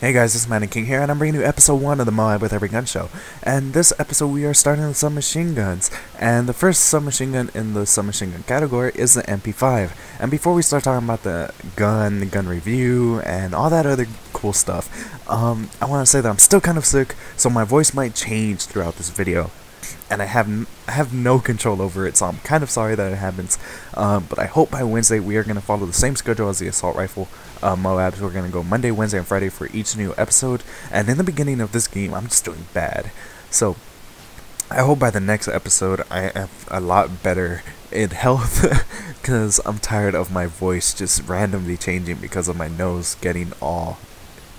Hey guys, this is Man King here, and I'm bringing you episode 1 of the MOAB with Every Gun Show. And this episode we are starting with submachine guns. And the first submachine gun in the submachine gun category is the Mp5. And before we start talking about the gun review, and all that other cool stuff, I want to say that I'm still kind of sick, so my voice might change throughout this video. And I have no control over it, so I'm kind of sorry that it happens. But I hope by Wednesday we are going to follow the same schedule as the assault rifle MOABs. We're going to go Monday, Wednesday, and Friday for each new episode. And in the beginning of this game, I'm just doing bad. So I hope by the next episode I am a lot better in health, because I'm tired of my voice just randomly changing because of my nose getting all,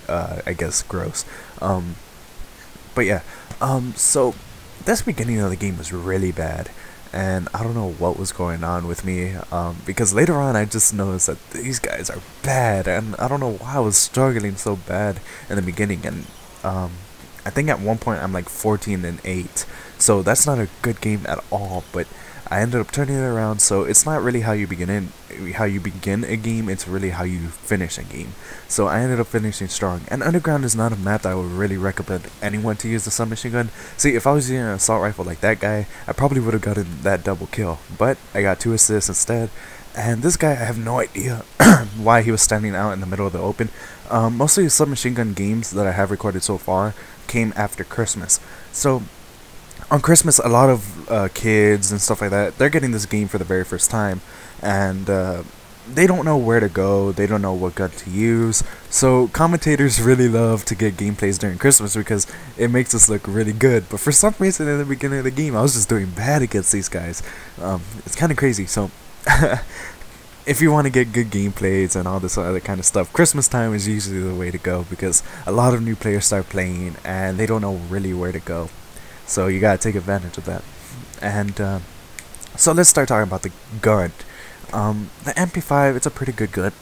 I guess, gross. But yeah, so this beginning of the game was really bad, and I don't know what was going on with me, because later on I just noticed that these guys are bad, and I don't know why I was struggling so bad in the beginning. And I think at one point I'm like 14-8, so that's not a good game at all, but I ended up turning it around. So it's not really how you begin a game, it's really how you finish a game. So I ended up finishing strong, and Underground is not a map that I would really recommend anyone to use the submachine gun. See, if I was using an assault rifle like that guy, I probably would have gotten that double kill, but I got 2 assists instead. And this guy, I have no idea why he was standing out in the middle of the open. Most of the submachine gun games that I have recorded so far came after Christmas. So on Christmas, a lot of kids and stuff like that, they're getting this game for the very first time, and they don't know where to go, they don't know what gun to use. So commentators really love to get gameplays during Christmas because it makes us look really good. But for some reason in the beginning of the game, I was just doing bad against these guys. It's kind of crazy. So if you want to get good gameplays and all this other kind of stuff, Christmas time is usually the way to go, because a lot of new players start playing and they don't know really where to go. So you gotta take advantage of that. And so let's start talking about the gun. The Mp5, it's a pretty good gun.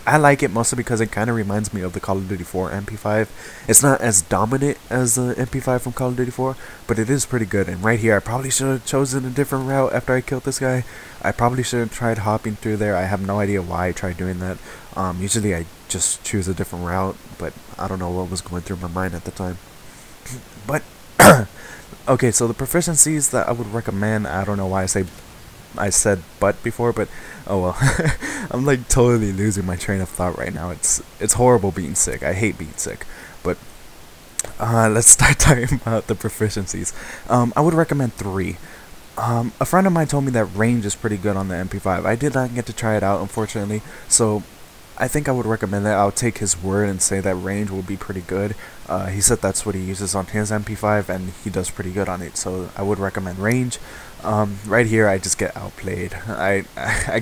I like it mostly because it kind of reminds me of the Call of Duty 4 Mp5. It's not as dominant as the Mp5 from Call of Duty 4, but it is pretty good. And right here, I probably should have chosen a different route after I killed this guy. I probably should have tried hopping through there. I have no idea why I tried doing that. Usually I just choose a different route, but I don't know what was going through my mind at the time. But okay, so the proficiencies that I would recommend, I don't know why I said but before, but oh well. I'm like totally losing my train of thought right now. It's horrible being sick. I hate being sick. But let's start talking about the proficiencies. I would recommend 3. A friend of mine told me that range is pretty good on the Mp5. I did not get to try it out, unfortunately, so I think I would recommend that. I'll take his word and say that range will be pretty good. He said that's what he uses on his Mp5, and he does pretty good on it, so I would recommend range. Right here, I just get outplayed. I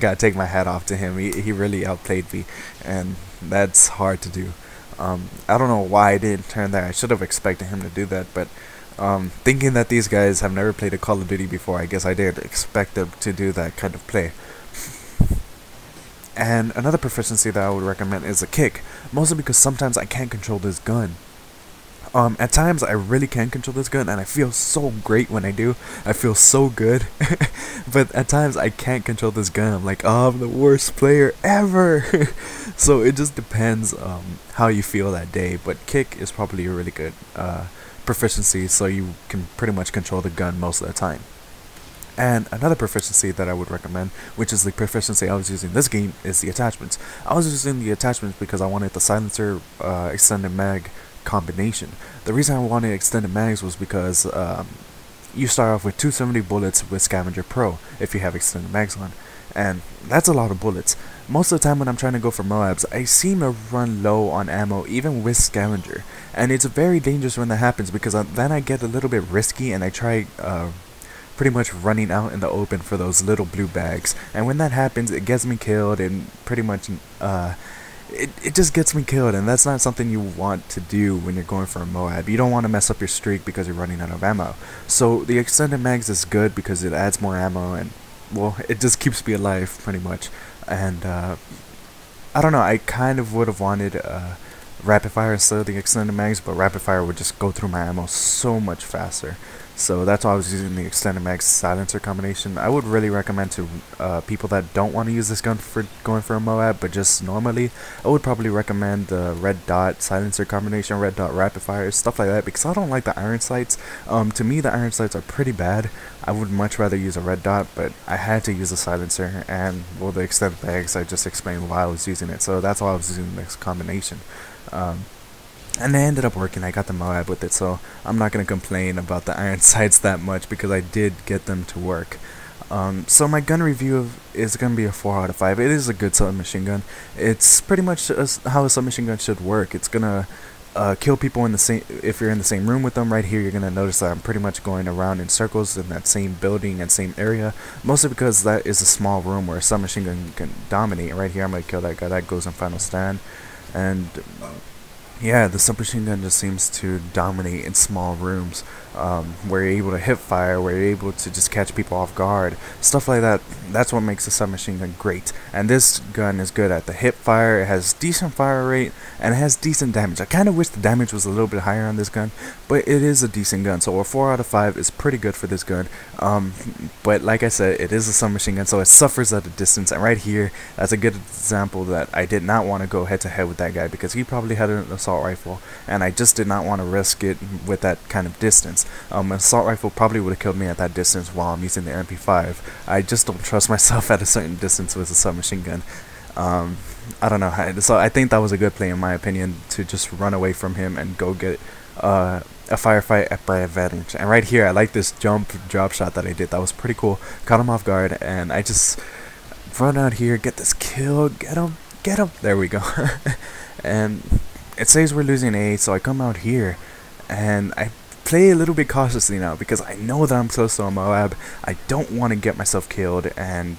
gotta take my hat off to him. He really outplayed me, and that's hard to do. I don't know why I didn't turn that. I should have expected him to do that, but thinking that these guys have never played a Call of Duty before, I guess I did expect them to do that kind of play. And another proficiency that I would recommend is a kick, mostly because sometimes I can't control this gun. At times I really can control this gun, and I feel so great when I do. I feel so good. But at times I can't control this gun. I'm like, oh, I'm the worst player ever. So it just depends how you feel that day. But kick is probably a really good proficiency, so you can pretty much control the gun most of the time. And another proficiency that I would recommend, which is the proficiency I was using this game, is the attachments. I was using the attachments because I wanted the silencer extended mag combination. The reason I wanted extended mags was because you start off with 270 bullets with Scavenger Pro if you have extended mags on, and that's a lot of bullets. Most of the time when I'm trying to go for MOABs, I seem to run low on ammo even with Scavenger, and it's very dangerous when that happens, because then I get a little bit risky and I try pretty much running out in the open for those little blue bags, and when that happens, it gets me killed, and pretty much it just gets me killed, and that's not something you want to do when you're going for a MOAB. You don't want to mess up your streak because you're running out of ammo. So the extended mags is good because it adds more ammo, and well, it just keeps me alive pretty much. And I don't know, I kind of would have wanted rapid fire instead of the extended mags, but rapid fire would just go through my ammo so much faster. So that's why I was using the extended mag silencer combination. I would really recommend to people that don't want to use this gun for going for a MOAB, but just normally, I would probably recommend the red dot silencer combination, red dot rapid fire, stuff like that, because I don't like the iron sights. To me, the iron sights are pretty bad. I would much rather use a red dot, but I had to use a silencer, and well, the extended mags, I just explained why I was using it, so that's why I was using this combination. And they ended up working. I got the MOAB with it, so I'm not going to complain about the iron sights that much because I did get them to work. So my gun review is going to be a 4 out of 5. It is a good submachine gun. It's pretty much how a submachine gun should work. It's going to kill people in the same, if you're in the same room with them. Right here, you're going to notice that I'm pretty much going around in circles in that same building and same area, mostly because that is a small room where a submachine gun can dominate. Right here, I'm going to kill that guy. That goes in final stand. And yeah, the submachine gun just seems to dominate in small rooms, where you're able to hip fire, where you're able to just catch people off guard, stuff like that. That's what makes a submachine gun great. And this gun is good at the hip fire. It has decent fire rate and it has decent damage. I kind of wish the damage was a little bit higher on this gun, but it is a decent gun. So a 4 out of 5 is pretty good for this gun. But like I said, it is a submachine gun, so it suffers at a distance. And right here, that's a good example that I did not want to go head to head with that guy because he probably had an assault rifle, and I just did not want to risk it with that kind of distance. An assault rifle probably would have killed me at that distance while I'm using the MP5. I just don't trust myself at a certain distance with a submachine gun. I don't know so I think that was a good play in my opinion, to just run away from him and go get a firefight at by advantage. And right here, I like this drop shot that I did. That was pretty cool. Caught him off guard, and I just run out here, get this kill, get him. There we go. And it says we're losing A, so I come out here and I play a little bit cautiously now because I know that I'm close to a MOAB. I don't want to get myself killed, and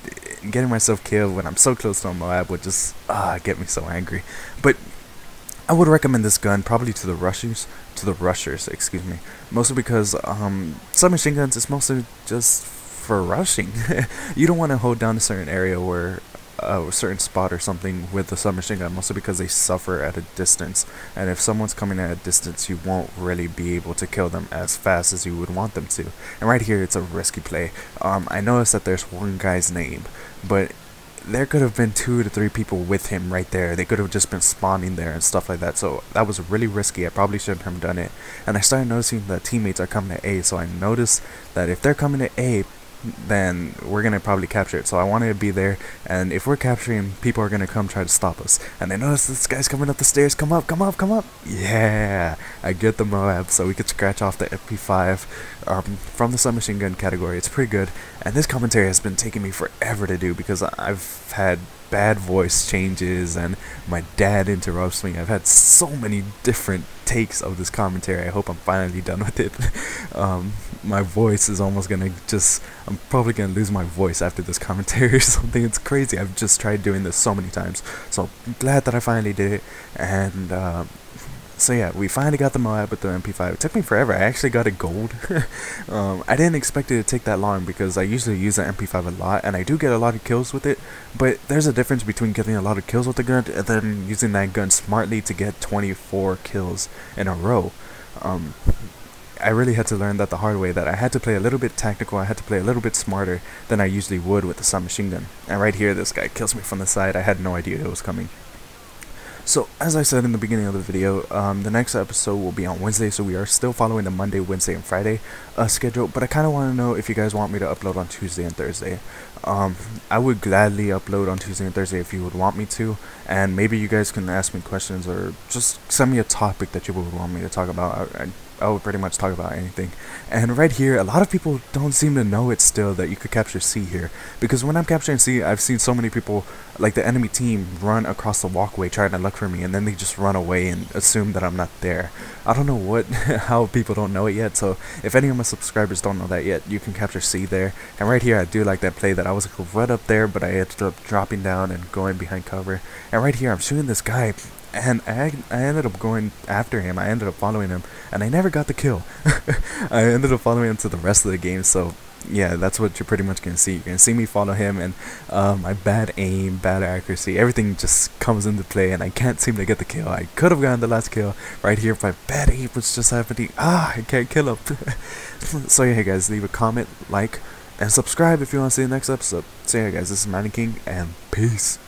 getting myself killed when I'm so close to a MOAB would just get me so angry. But I would recommend this gun probably to the rushers, excuse me, mostly because submachine guns is mostly just for rushing. You don't want to hold down a certain area where a certain spot or something with the submachine gun, mostly because they suffer at a distance, and if someone's coming at a distance, you won't really be able to kill them as fast as you would want them to. And right here, it's a risky play. I noticed that there's one guy's name, but there could have been 2 to 3 people with him right there. They could have just been spawning there and stuff like that, so that was really risky. I probably shouldn't have done it. And I started noticing that teammates are coming to A, so I noticed that if they're coming to A, then we're gonna probably capture it. So I wanted to be there, and if we're capturing, people are gonna come try to stop us. And I noticed this guy's coming up the stairs. Come up. Yeah, I get the MOAB, so we could scratch off the MP5 from the submachine gun category. It's pretty good, and this commentary has been taking me forever to do because I've had bad voice changes and my dad interrupts me. I've had so many different takes of this commentary. I hope I'm finally done with it. My voice is almost gonna I'm probably gonna lose my voice after this commentary or something. It's crazy. I've just tried doing this so many times, so I'm glad that I finally did it. And so yeah, we finally got the MOAB with the MP5. It took me forever. I actually got it gold. I didn't expect it to take that long because I usually use the MP5 a lot, and I do get a lot of kills with it, but there's a difference between getting a lot of kills with the gun and then using that gun smartly to get 24 kills in a row. I really had to learn that the hard way, that I had to play a little bit tactical. I had to play a little bit smarter than I usually would with the submachine gun. And right here, this guy kills me from the side. I had no idea it was coming. So, as I said in the beginning of the video, the next episode will be on Wednesday, so we are still following the Monday, Wednesday, and Friday schedule, but I kind of want to know if you guys want me to upload on Tuesday and Thursday. I would gladly upload on Tuesday and Thursday if you would want me to, and maybe you guys can ask me questions or just send me a topic that you would want me to talk about. I would pretty much talk about anything. And right here, a lot of people don't seem to know it still that you could capture C here, because when I'm capturing C, I've seen so many people, like the enemy team, run across the walkway trying to look for me, and then they just run away and assume that I'm not there. I don't know how people don't know it yet, so if any of my subscribers don't know that yet, you can capture C there. And right here, I do like that play that I was right up there, but I ended up dropping down and going behind cover. And right here, I'm shooting this guy, and I ended up going after him. I ended up following him, and I never got the kill. I ended up following him to the rest of the game, so yeah, that's what you're pretty much gonna see. You're gonna see me follow him, and my bad aim, bad accuracy, everything just comes into play, and I can't seem to get the kill. I could have gotten the last kill right here, but bad aim was just happening. I can't kill him. So yeah, guys, leave a comment, like, and subscribe if you want to see the next episode. So yeah, guys, this is Manny King, and peace.